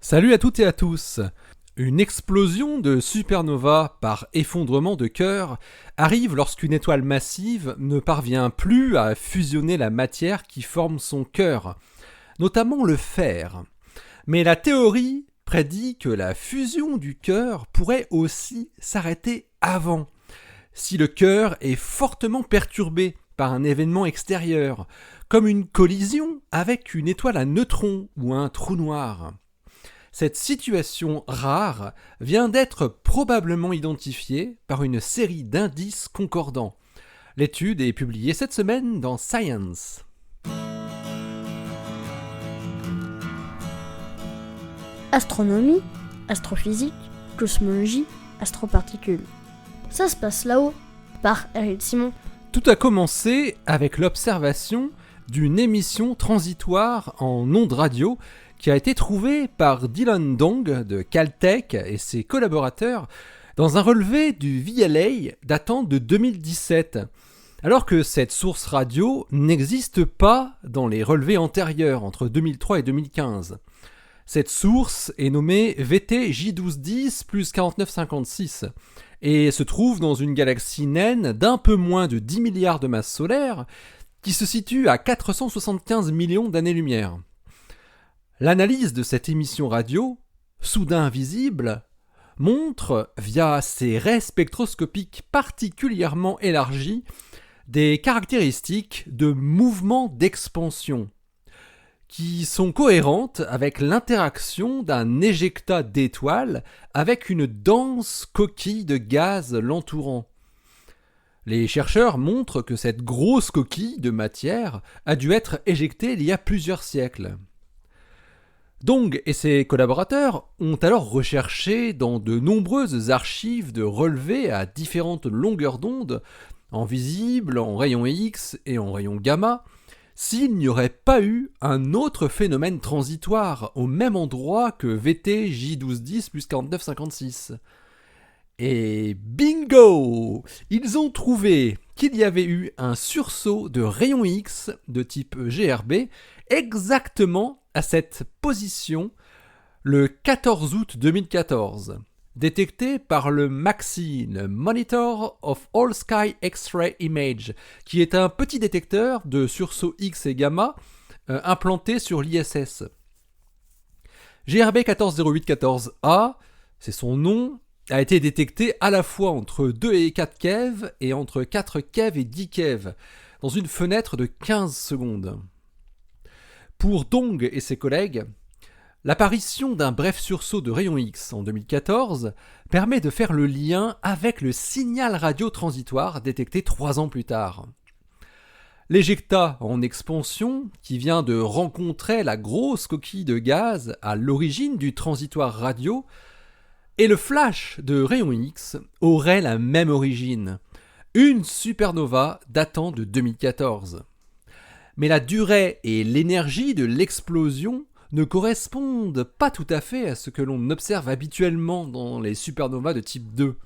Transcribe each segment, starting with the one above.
Salut à toutes et à tous. Une explosion de supernova par effondrement de cœur arrive lorsqu'une étoile massive ne parvient plus à fusionner la matière qui forme son cœur, notamment le fer. Mais la théorie prédit que la fusion du cœur pourrait aussi s'arrêter avant, si le cœur est fortement perturbé par un événement extérieur, comme une collision avec une étoile à neutrons ou un trou noir. Cette situation rare vient d'être probablement identifiée par une série d'indices concordants. L'étude est publiée cette semaine dans Science. Astronomie, astrophysique, cosmologie, astroparticules. Ça se passe là-haut, par Eric Simon. Tout a commencé avec l'observation d'une émission transitoire en ondes radio qui a été trouvée par Dylan Dong de Caltech et ses collaborateurs dans un relevé du VLA datant de 2017, alors que cette source radio n'existe pas dans les relevés antérieurs entre 2003 et 2015. Cette source est nommée VT J1210 plus 4956 et se trouve dans une galaxie naine d'un peu moins de 10 milliards de masse solaire qui se situe à 475 millions d'années-lumière. L'analyse de cette émission radio, soudain visible, montre, via ses raies spectroscopiques particulièrement élargies, des caractéristiques de mouvement d'expansion, qui sont cohérentes avec l'interaction d'un éjecta d'étoiles avec une dense coquille de gaz l'entourant. Les chercheurs montrent que cette grosse coquille de matière a dû être éjectée il y a plusieurs siècles. Dong et ses collaborateurs ont alors recherché dans de nombreuses archives de relevés à différentes longueurs d'onde, en visible, en rayon X et en rayon gamma, s'il n'y aurait pas eu un autre phénomène transitoire au même endroit que VT J1210 plus 4956. Et bingo! Ils ont trouvé qu'il y avait eu un sursaut de rayon X de type GRB exactement à cette position le 14 août 2014, détecté par le MAXI, le Monitor of All Sky X-Ray Image, qui est un petit détecteur de sursauts X et gamma implanté sur l'ISS. GRB 140814A, c'est son nom, a été détecté à la fois entre 2 et 4 keV et entre 4 keV et 10 keV, dans une fenêtre de 15 secondes. Pour Dong et ses collègues, l'apparition d'un bref sursaut de rayon X en 2014 permet de faire le lien avec le signal radio transitoire détecté 3 ans plus tard. L'éjecta en expansion, qui vient de rencontrer la grosse coquille de gaz à l'origine du transitoire radio, et le flash de rayon X auraient la même origine, une supernova datant de 2014. Mais la durée et l'énergie de l'explosion ne correspondent pas tout à fait à ce que l'on observe habituellement dans les supernovas de type 2.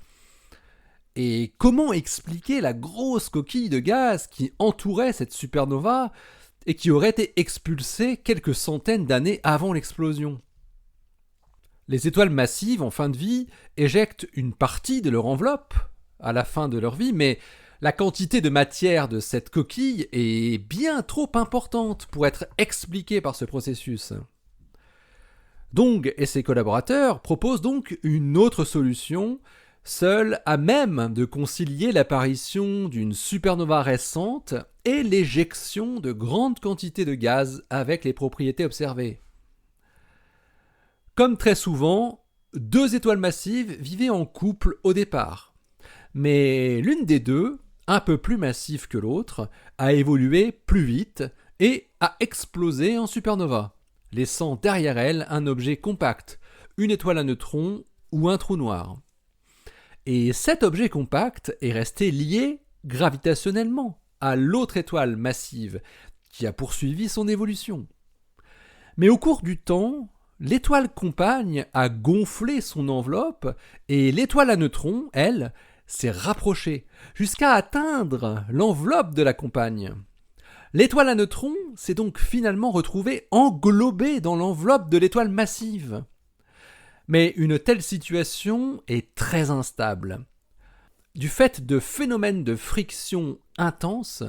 Et comment expliquer la grosse coquille de gaz qui entourait cette supernova et qui aurait été expulsée quelques centaines d'années avant l'explosion ? Les étoiles massives en fin de vie éjectent une partie de leur enveloppe à la fin de leur vie, mais la quantité de matière de cette coquille est bien trop importante pour être expliquée par ce processus. Dong et ses collaborateurs proposent donc une autre solution, seule à même de concilier l'apparition d'une supernova récente et l'éjection de grandes quantités de gaz avec les propriétés observées. Comme très souvent, 2 étoiles massives vivaient en couple au départ, mais l'une des deux, un peu plus massive que l'autre, a évolué plus vite et a explosé en supernova, laissant derrière elle un objet compact, une étoile à neutrons ou un trou noir. Et cet objet compact est resté lié gravitationnellement à l'autre étoile massive qui a poursuivi son évolution. Mais au cours du temps, l'étoile compagne a gonflé son enveloppe et l'étoile à neutrons, elle, s'est rapprochée jusqu'à atteindre l'enveloppe de la compagne. L'étoile à neutrons s'est donc finalement retrouvée englobée dans l'enveloppe de l'étoile massive. Mais une telle situation est très instable. Du fait de phénomènes de friction intenses,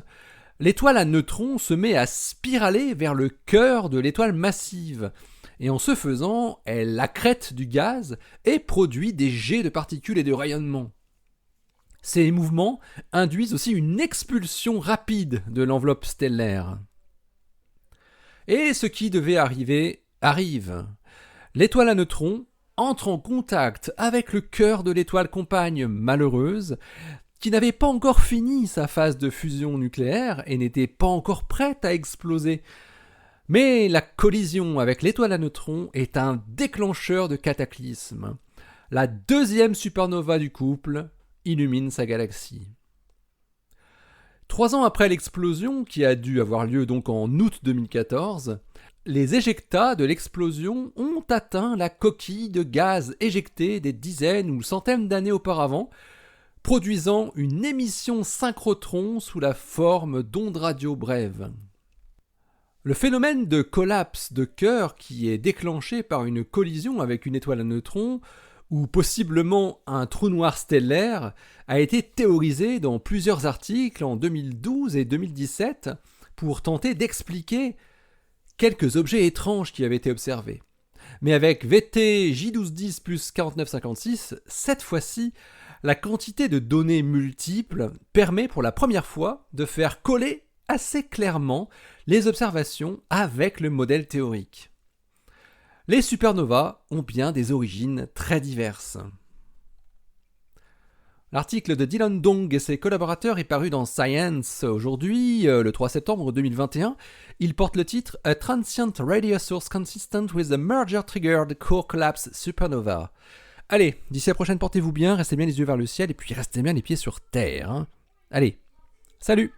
l'étoile à neutrons se met à spiraler vers le cœur de l'étoile massive, et en ce faisant, elle accrète du gaz et produit des jets de particules et de rayonnement. Ces mouvements induisent aussi une expulsion rapide de l'enveloppe stellaire. Et ce qui devait arriver arrive. L'étoile à neutrons entre en contact avec le cœur de l'étoile compagne malheureuse, qui n'avait pas encore fini sa phase de fusion nucléaire et n'était pas encore prête à exploser. Mais la collision avec l'étoile à neutrons est un déclencheur de cataclysme. La deuxième supernova du couple illumine sa galaxie. 3 ans après l'explosion, qui a dû avoir lieu donc en août 2014, les éjectats de l'explosion ont atteint la coquille de gaz éjectée des dizaines ou centaines d'années auparavant, produisant une émission synchrotron sous la forme d'ondes radio brèves. Le phénomène de collapse de cœur qui est déclenché par une collision avec une étoile à neutrons ou possiblement un trou noir stellaire a été théorisé dans plusieurs articles en 2012 et 2017 pour tenter d'expliquer quelques objets étranges qui avaient été observés. Mais avec VT J1210 plus 4956, cette fois-ci, la quantité de données multiples permet pour la première fois de faire coller assez clairement les observations avec le modèle théorique. Les supernovas ont bien des origines très diverses. L'article de Dylan Dong et ses collaborateurs est paru dans Science aujourd'hui, le 3 septembre 2021. Il porte le titre « A transient radio source consistent with the merger-triggered core collapse supernova ». Allez, d'ici à la prochaine, portez-vous bien, restez bien les yeux vers le ciel et puis restez bien les pieds sur terre. Allez, salut!